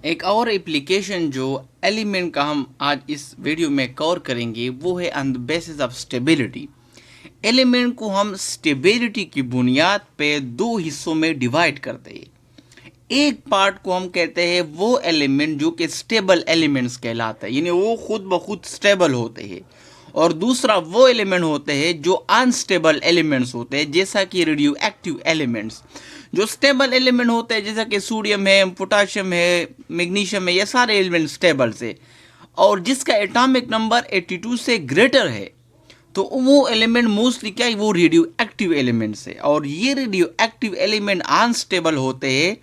एक और एप्लीकेशन जो एलिमेंट का हम आज इस वीडियो में कवर करेंगे वो है on the basis of stability. Element को हम स्टेबिलिटी की बुनियाद पे दो हिस्सों में डिवाइड करते हैं। एक पार्ट को हम कहते हैं वो एलिमेंट जो कि स्टेबल एलिमेंट्स कहलाता है, यानी वो खुद ब खुद स्टेबल होते हैं। और दूसरा वो एलिमेंट होते हैं जो अनस्टेबल एलिमेंट्स होते हैं, जैसा कि रेडियो एक्टिव एलिमेंट्स। जो स्टेबल एलिमेंट होते हैं जैसा कि सोडियम है, पोटाशियम है, मैग्नीशियम है, ये सारे एलिमेंट स्टेबल से, और जिसका एटॉमिक नंबर 82 से ग्रेटर है तो वो एलिमेंट मोस्टली क्या है, वो रेडियो एक्टिव एलिमेंट्स है। और ये रेडियो एक्टिव एलिमेंट अनस्टेबल होते हैं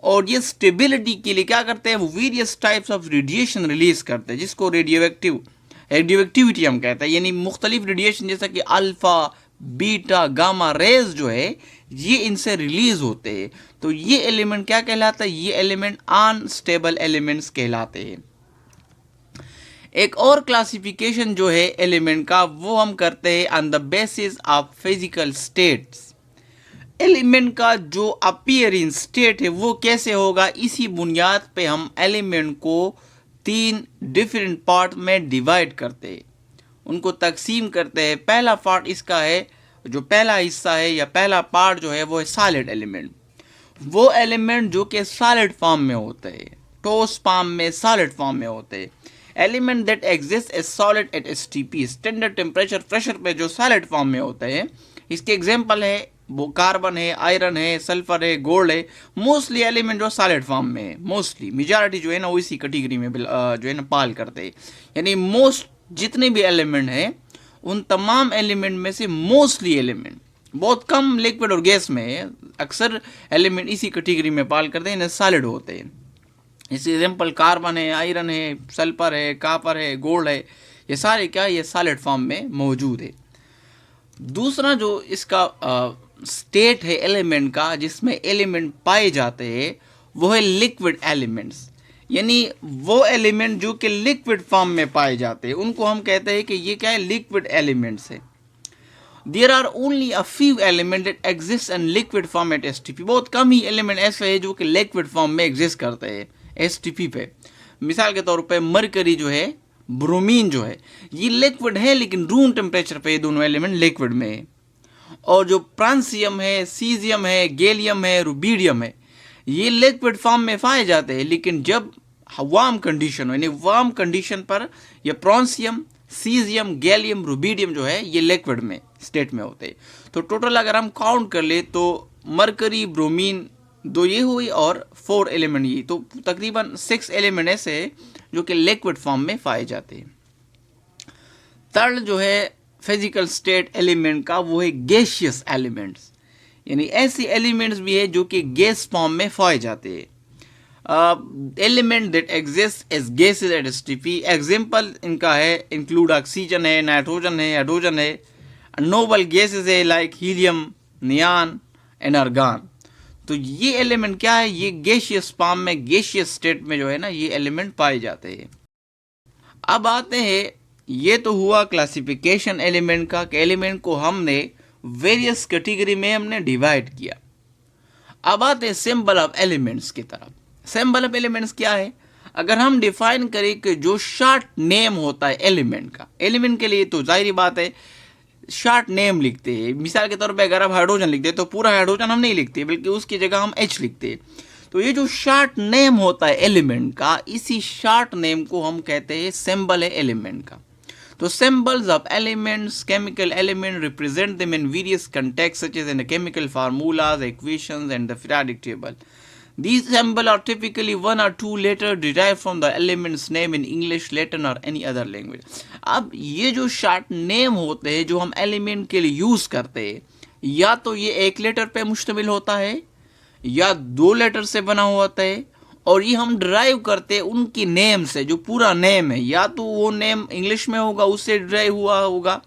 और ये स्टेबिलिटी के लिए क्या करते हैं, वो various types of radiation release करते हैं, जिसको रेडियोएक्टिविटी हम कहते हैं। यानी मुख्तलिफ रेडिएशन जैसा कि अल्फा, बीटा, गामा रेज जो है ये इनसे रिलीज होते हैं। तो ये एलिमेंट क्या कहलाता है, ये एलिमेंट अनस्टेबल एलिमेंट्स कहलाते हैं। एक और क्लासिफिकेशन जो है एलिमेंट का वो हम करते हैं on the basis of physical states. Element का जो अपीयरिंग स्टेट है वो कैसे होगा, इसी बुनियाद पे हम एलिमेंट को 3 डिफरेंट पार्ट में डिवाइड करते हैं, उनको तकसीम करते हैं। पहला पार्ट इसका है, जो पहला हिस्सा है या पहला पार्ट जो है वो है सॉलिड एलिमेंट। वो एलिमेंट जो कि सॉलिड फॉर्म में होते हैं, ठोस फॉर्म में, सॉलिड फॉर्म में होते हैं। Element that exist as solid at STP, standard temperature pressure पे जो सॉलिड फॉर्म में होते हैं। इसके एग्जांपल है वो कार्बन है, आयरन है, सल्फर है, गोल्ड है। मोस्टली एलिमेंट जो सॉलिड फॉर्म में है, मोस्टली मेजॉरिटी जो है ना वो इसी कैटेगरी में जो है ना पाल करते हैं। यानी मोस्ट जितने भी एलिमेंट हैं उन तमाम एलिमेंट में से मोस्टली एलिमेंट, बहुत कम लिक्विड और गैस में है, अक्सर एलिमेंट इसी कैटेगरी में पाल करते हैं, सॉलिड होते हैं। इसके एग्जांपल कार्बन है, आयरन है, सल्फर है, कापर है, गोल्ड है, ये सारे क्या, ये सॉलिड फॉर्म में मौजूद है। दूसरा जो इसका स्टेट है एलिमेंट का, जिसमें एलिमेंट पाए जाते हैं, वो है लिक्विड एलिमेंट्स। यानी वो एलिमेंट जो कि लिक्विड फॉर्म में पाए जाते हैं उनको हम कहते हैं कि ये क्या है, लिक्विड एलिमेंट्स है। There are only a few element that exist in liquid form at STP. बहुत कम ही एलिमेंट ऐसे है जो कि लिक्विड फॉर्म में एग्जिस्ट करते हैं एसटीपी पे। मिसाल के तौर पे मरकरी जो है, ब्रोमीन जो है, ये लिक्विड है लेकिन रूम टेम्परेचर पे ये दोनों एलिमेंट लिक्विड में है। और जो फ्रांसियम है, सीजियम है, गैलियम है, रुबीडियम है, ये लिक्विड फॉर्म में पाए जाते हैं, लेकिन जब वार्म कंडीशन हो, यानी वार्म कंडीशन पर ये फ्रांसियम, सीजियम, गैलियम, रुबीडियम जो है ये लिक्विड में स्टेट में होते हैं। तो टोटल अगर हम काउंट कर ले तो मरकरी, ब्रोमीन, 2 ये हुई और 4 एलिमेंट ये, तो तकरीबन 6 एलिमेंट ऐसे जो कि लिक्विड फॉर्म में पाए जाते हैं। थर्ड जो है फिजिकल स्टेट एलिमेंट का वो है गैसियस एलिमेंट्स। यानी ऐसे एलिमेंट्स भी है जो कि गैस फॉर्म में पाए जाते हैं। Element that exist as gases at STP, example इनका है इंक्लूड ऑक्सीजन है, नाइट्रोजन है, हाइड्रोजन है, नोबल गैसेस है like helium, neon and argon. तो ये एलिमेंट क्या है, ये गैसियस फॉर्म में, गैसियस स्टेट में जो है ना ये एलिमेंट पाए जाते हैं। अब आते हैं, ये तो हुआ क्लासिफिकेशन एलिमेंट का, कि एलिमेंट को हमने वेरियस कैटेगरी में हमने डिवाइड किया। अब आते हैं सिंबल ऑफ एलिमेंट्स की तरफ। सिंबल ऑफ एलिमेंट्स क्या है, अगर हम डिफाइन करें कि जो शॉर्ट नेम होता है एलिमेंट का, एलिमेंट के लिए तो जाहिर बात है शॉर्ट नेम लिखते हैं। मिसाल के तौर पे अगर आप हाइड्रोजन लिखते हैं तो पूरा हाइड्रोजन हम नहीं लिखते, बल्कि उसकी जगह हम एच लिखते हैं। तो ये जो शॉर्ट नेम होता है एलिमेंट का, इसी शॉर्ट नेम को हम कहते हैं सिंबल है एलिमेंट का। तो symbols of elements, chemical element, represent them in various contexts such as in the chemical formulas, equations and the periodic table. These symbols are typically 1 or 2 letters derived from the element's name in English, Latin or any other language. अब ये जो short name होते हैं जो हम element के लिए use करते हैं, या तो ये एक लेटर पे मुश्तमिल होता है या 2 लेटर से बना हुआ होता है, और ये हम ड्राइव करते हैं उनकी नेम से, जो पूरा नेम है, या तो वो नेम इंग्लिश में होगा उससे ड्राइव हुआ होगा,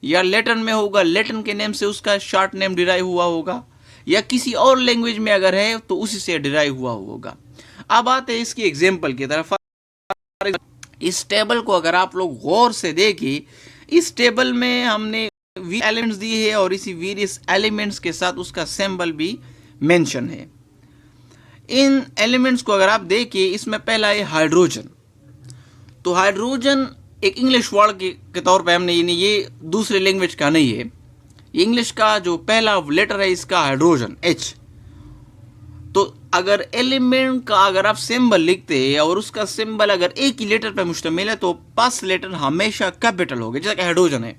या लैटिन में होगा, लैटिन के नेम से उसका शॉर्ट नेम डिराइव हुआ होगा, या किसी और लैंग्वेज में अगर है तो उसी से डिराइव हुआ होगा। अब आते हैं इसकी एग्जांपल की तरफ। इस टेबल को अगर आप लोग गौर से देखिए, इस टेबल में हमने एलिमेंट्स दिए हैं और इसी वेरियस एलिमेंट्स के साथ उसका सिंबल भी मेंशन है। इन एलिमेंट्स को अगर आप देखिए, इसमें पहला है हाइड्रोजन। तो हाइड्रोजन एक इंग्लिश वर्ड के तौर पे हमने, ये दूसरे लैंग्वेज का नहीं है, इंग्लिश का जो पहला लेटर है इसका हाइड्रोजन H। तो अगर एलिमेंट का अगर आप सिंबल लिखते हैं और उसका सिंबल अगर एक ही लेटर पर मुश्तमिल है तो फर्स्ट लेटर हमेशा कैपिटल होगा, जैसा कि हाइड्रोजन है।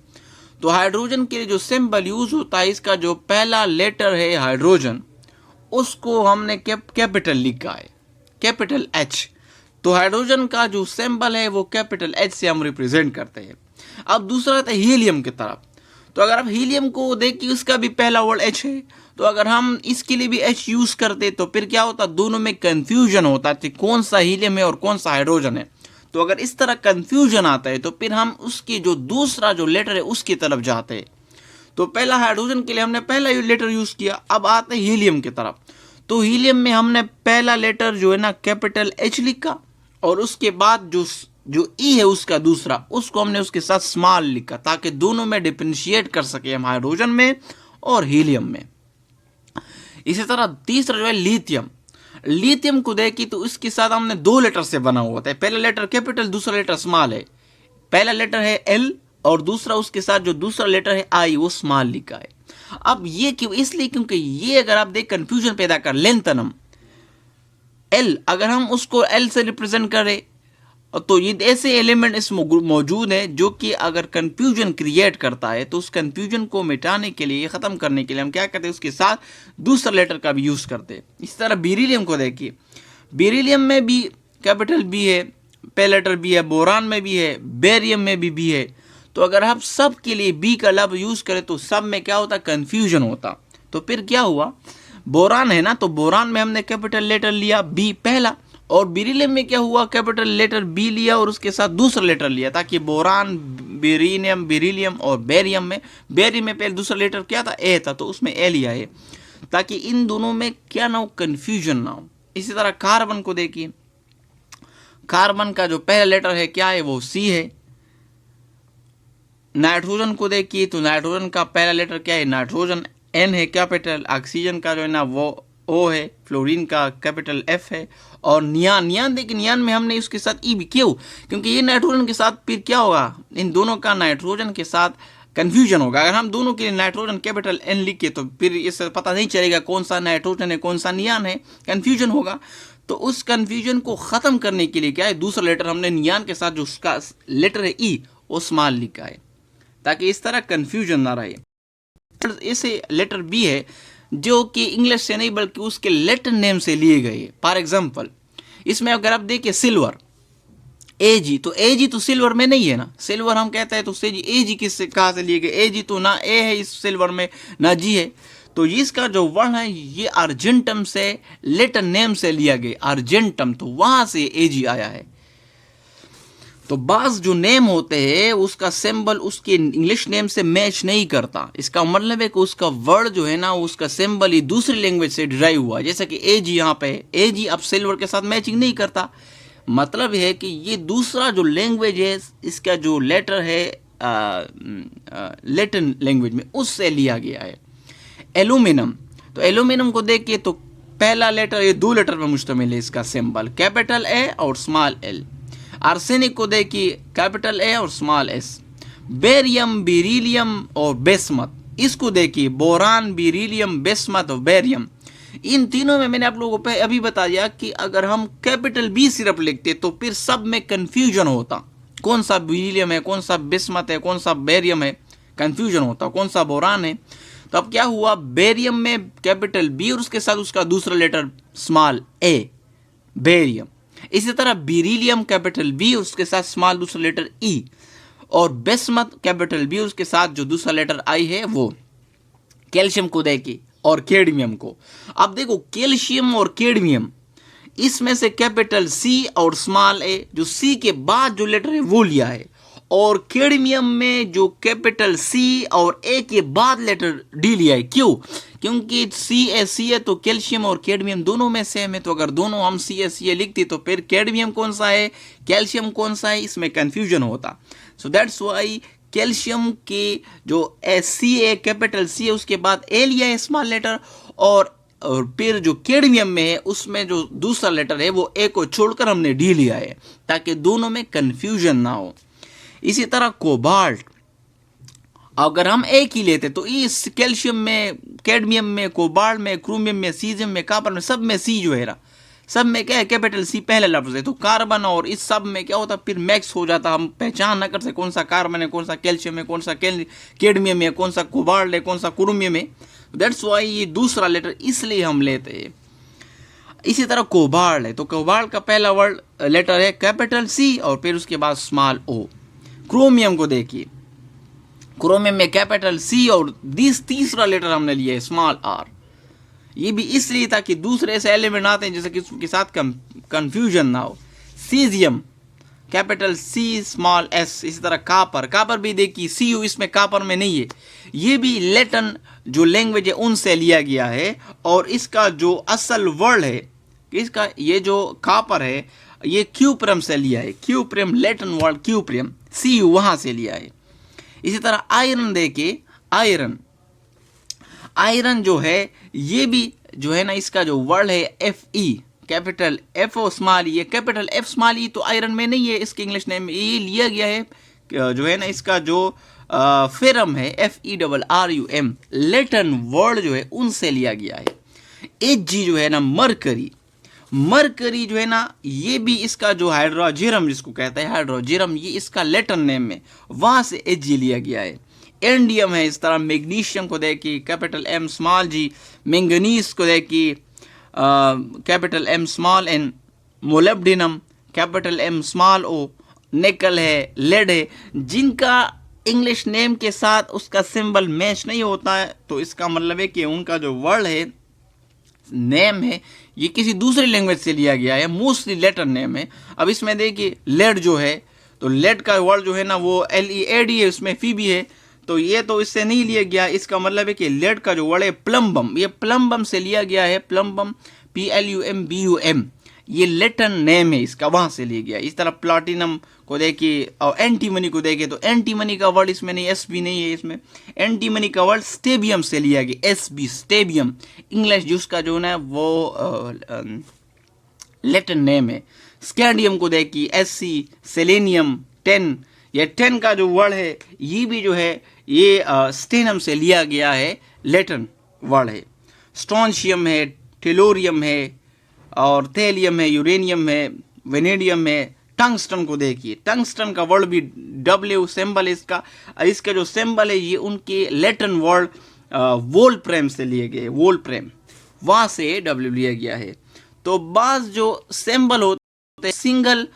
तो हाइड्रोजन के लिए जो सिंबल यूज होता है, इसका जो पहला लेटर है हाइड्रोजन, उसको हमने कैपिटल लिखा है, कैपिटल H। तो हाइड्रोजन का जो सिंबल है वो कैपिटल H से हम रिप्रेजेंट करते हैं। अब दूसरा आता है हीलियम की तरफ। तो अगर आप हीलियम को देखिए, उसका भी पहला वर्ड H है। तो अगर हम इसके लिए भी H यूज करते तो फिर क्या होता, दोनों में कंफ्यूजन होता है कौन सा हीलियम है और कौन सा हाइड्रोजन है। तो अगर इस तरह कंफ्यूजन आता है तो फिर हम उसकी जो दूसरा जो लेटर है उसकी तरफ जाते हैं। तो पहला हाइड्रोजन के लिए हमने पहला लेटर यूज किया। अब आते हैं हीलियम की तरफ। तो हीलियम में हमने पहला लेटर जो है ना कैपिटल H लिखा, और उसके बाद जो E है उसका दूसरा, उसको हमने उसके साथ स्मॉल लिखा, ताकि दोनों में डिफरेंशिएट कर सके हम, हाइड्रोजन में और हीलियम में। इसी तरह तीसरा जो है लिथियम। लिथियम को देखिए तो इसके साथ हमने दो लेटर से बना हुआ है, पहला लेटर कैपिटल, दूसरा लेटर स्मॉल है। पहला लेटर है L और दूसरा उसके साथ जो दूसरा लेटर है I, वो स्मॉल लिखा है। अब ये क्यों, इसलिए क्योंकि ये अगर आप देख कंफ्यूजन पैदा कर, लेंथनम L, अगर हम उसको L से रिप्रेजेंट करें तो ये ऐसे एलिमेंट इसमें मौजूद है जो कि अगर कंफ्यूजन क्रिएट करता है, तो उस कंफ्यूजन को मिटाने के लिए, ख़त्म करने के लिए हम क्या करते हैं, उसके साथ दूसरा लेटर का भी यूज़ करते हैं। इस तरह बेरिलियम को देखिए, बेरिलियम में भी कैपिटल B है, पहला लेटर B है, बोरान में भी है, बेरियम में भी B है। तो अगर हम सब के लिए B का लफ्ज़ यूज़ करें तो सब में क्या होता, कन्फ्यूजन होता। तो फिर क्या हुआ, बोरान है ना, तो बोरान में हमने कैपिटल लेटर लिया B पहला, और बेरिलियम में क्या हुआ, कैपिटल लेटर B लिया और उसके साथ दूसरा लेटर लिया, ताकि बोरान, बेरिनियम, बेरिलियम और बेरियम में पहले दूसरा लेटर क्या था, A था, तो उसमें A लिया है, ताकि इन दोनों में क्या ना हो, कन्फ्यूजन ना हो। इसी तरह कार्बन को देखिए, कार्बन का जो पहला लेटर है क्या है, वो C है। नाइट्रोजन को देखिए तो नाइट्रोजन का पहला लेटर क्या है, नाइट्रोजन N है कैपिटल। ऑक्सीजन का जो है ना वो O है। फ्लोरीन का कैपिटल F है। और नियान देखिए, नियान में हमने उसके साथ E भी, क्यों, क्योंकि ये नाइट्रोजन के साथ फिर क्या होगा, इन दोनों का नाइट्रोजन के साथ कन्फ्यूजन होगा। अगर हम दोनों के लिए नाइट्रोजन कैपिटल N लिखे तो फिर इससे पता नहीं चलेगा कौन सा नाइट्रोजन है कौन सा नियान है, कन्फ्यूजन होगा। तो उस कन्फ्यूजन को ख़त्म करने के लिए क्या है, दूसरा लेटर हमने नियान के साथ जो उसका लेटर है E, वो स्मॉल लिखा है, ताकि इस तरह कन्फ्यूजन ना रहे। ऐसे लेटर B है जो कि इंग्लिश से नहीं बल्कि उसके लेटर नेम से लिए गए। फॉर एग्जांपल इसमें अगर आप देखिए सिल्वर, Ag, तो Ag तो सिल्वर में नहीं है ना, सिल्वर हम कहते हैं तो Ag किससे, कहाँ से लिए गए, Ag तो ना A है इस सिल्वर में ना G है। तो इसका जो वर्ण है ये अर्जेंटम से लेटर नेम से लिया गया, अर्जेंटम, तो वहाँ से Ag आया है। तो बाज जो नेम होते हैं उसका सिंबल उसके इंग्लिश नेम से मैच नहीं करता, इसका मतलब है कि उसका वर्ड जो है ना उसका सिंबल ही दूसरी लैंग्वेज से डिराइव हुआ। जैसे कि Ag यहाँ पे है, Ag अब सिल्वर के साथ मैचिंग नहीं करता, मतलब है कि ये दूसरा जो लैंग्वेज है इसका जो लेटर है लैटिन लैंग्वेज में उससे लिया गया है। एल्यूमिनियम, तो एल्यूमिनियम को देखिए तो पहला लेटर, ये दो लेटर पर मुश्तमिल है, इसका सिंबल कैपिटल A और स्मॉल L। आर्सेनिक को देखिए कैपिटल A और स्मॉल S। बेरियम, बेरिलियम और बेस्मत, इसको देखिए बोरान, बेरिलियम, बेस्मत और बेरियम। इन तीनों में मैंने आप लोगों को अभी बताया कि अगर हम कैपिटल B सिर्फ लिखते तो फिर सब में कन्फ्यूजन होता, कौन सा बेरिलियम है, कौन सा बेस्मत है, कौन सा बेरियम है, कन्फ्यूजन होता, कौन सा बोरान है। तो अब क्या हुआ, बेरियम में कैपिटल B और उसके साथ उसका दूसरा लेटर स्मॉल A, बेरियम। इसी तरह बेरिलियम कैपिटल B और उसके साथ स्मॉल दूसरा लेटर E, और बेस्मत कैपिटल B और उसके साथ जो दूसरा लेटर I है वो। कैल्शियम को देखिए और कैडमियम को, अब देखो कैल्शियम और कैडमियम, इसमें से कैपिटल C और स्मॉल A, जो C के बाद जो लेटर है वो लिया है, और कैडमियम में जो कैपिटल C और A के बाद लेटर D लिया है। क्यों, क्योंकि CaC है तो कैल्शियम और कैडमियम दोनों में सेम है, तो अगर दोनों हम CaCa लिखते तो फिर कैडमियम कौन सा है, कैल्शियम कौन सा है, इसमें कंफ्यूजन होता। सो दैट्स वाई कैल्शियम के जो Ca कैपिटल C है उसके बाद A लिया है स्मॉल लेटर, और और फिर जो कैडमियम में है उसमें जो दूसरा लेटर है वो ए को छोड़कर हमने डी लिया है ताकि दोनों में कंफ्यूजन ना हो। इसी तरह कोबाल्ट, अगर हम एक ही लेते तो इस कैल्शियम में, कैडमियम में, कोबाल्ट में, क्रोमियम में, सीजियम में, कॉपर में, सब में सी जो है ना, सब में क्या है कैपिटल सी पहले लफ्ज है। तो कार्बन और इस सब में क्या होता फिर मैक्स हो जाता, हम पहचान ना कर सके कौन सा कार्बन है, कौन सा कैल्शियम है, कौन सा कैडमियम है, कौन सा कोबाल्ट है, कौन सा क्रोमियम है। दैट्स वाई ये दूसरा लेटर इसलिए हम लेते हैं। इसी तरह कोबाल्ट है तो कोबाल्ट का पहला वर्ड लेटर है कैपिटल सी और फिर उसके बाद स्मॉल ओ। क्रोमियम को देखिए, क्रोमियम में कैपिटल सी और तीसरा लेटर हमने लिया है स्मॉल आर। ये भी इसलिए ताकि दूसरे ऐसे एलिमेंट आते हैं जैसे कि उसके साथ कंफ्यूजन ना हो। Caesium capital C small S. इसी तरह कापर, कापर भी देखिए सी यू इसमें कापर में नहीं है। ये भी लैटिन जो लैंग्वेज है उनसे लिया गया है और इसका जो असल वर्ड है इसका ये जो कापर है ये क्यूप्रम से लिया है। Cuprum Latin word cuprum, C U वहाँ से लिया है। इसी तरह आयरन देखिए, आयरन, आयरन जो है ये भी जो है ना इसका जो वर्ड है F E, capital F O small E, capital F small E तो आयरन में नहीं है, इसके इंग्लिश नेम में ये लिया गया है जो है ना इसका जो फेरम है F E double R U M, Latin word जो है उनसे लिया गया है। एच जी जो है ना मरकरी, मरकरी जो है ना ये भी इसका जो हाइड्रोजेरम जिसको कहता है हाइड्रोजेरम, ये इसका लैटिन नेम है, वहाँ से एच जी लिया गया है। एंडियम है, इस तरह मैग्नीशियम को देखिए capital M small G, manganese को देखिए capital M small N, molybdenum capital M small O, nickel है, लेड है, जिनका इंग्लिश नेम के साथ उसका सिंबल मैच नहीं होता है तो इसका मतलब है कि उनका जो वर्ड है नेम है ये किसी दूसरी लैंग्वेज से लिया गया है, मोस्टली लैटिन नेम है। अब इसमें देखिए लेड जो है तो लेड का वर्ड जो है ना वो LEAD है, उसमें फी भी है तो ये तो इससे नहीं लिया गया। इसका मतलब है कि लेड का जो वर्ड है प्लम्बम, ये प्लम्बम से लिया गया है, प्लम्बम PLUMBUM, ये लैटिन नेम है इसका, वहाँ से लिया गया। इस तरह प्लाटिनम को देखिए और एंटीमनी को देखिए तो एंटीमनी का वर्ड इसमें नहीं, SB नहीं है इसमें, एंटीमनी का वर्ड स्टेबियम से लिया गया, SB स्टेबियम, इंग्लिश जिसका जो है वो लैटिन नेम है। स्कैंडियम को देखिए SC, सेलेनियम 10, ये 10 का जो वर्ड है ये भी जो है ये स्टेनम से लिया गया है, लैटिन वर्ड है। स्ट्रॉन्शियम है, टेलोरियम है और थेलियम है, यूरेनियम है, वेनेडियम है। टंगस्टन को देखिए, टंगस्टन का वर्ड भी W सिंबल है इसका, इसका जो सिंबल है ये उनके लैटिन वर्ड वोल्फ्रेम से लिए गए, वोल्फ्रेम, वहाँ से W लिया गया है। तो बाज जो सिंबल होते हैं सिंगल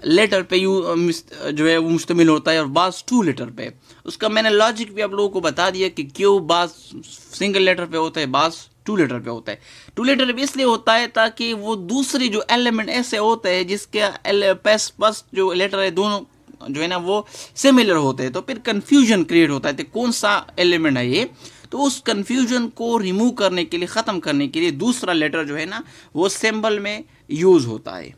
लेटर पे जो है वो मुश्तमिल होता है और बाज 2 लेटर पे। उसका मैंने लॉजिक भी आप लोगों को बता दिया कि क्यों बाज सिंगल लेटर पे होता है, बाज 2 लेटर पे होता है। 2 लेटर पे इसलिए होता है ताकि वो दूसरे जो एलिमेंट ऐसे होते हैं जिसके फर्स्ट जो लेटर है दोनों जो है ना वो सिमिलर होते हैं तो फिर कंफ्यूजन क्रिएट होता है तो कौन सा एलिमेंट है ये, तो उस कंफ्यूजन को रिमूव करने के लिए, ख़त्म करने के लिए दूसरा लेटर जो है ना वो सिंबल में यूज़ होता है।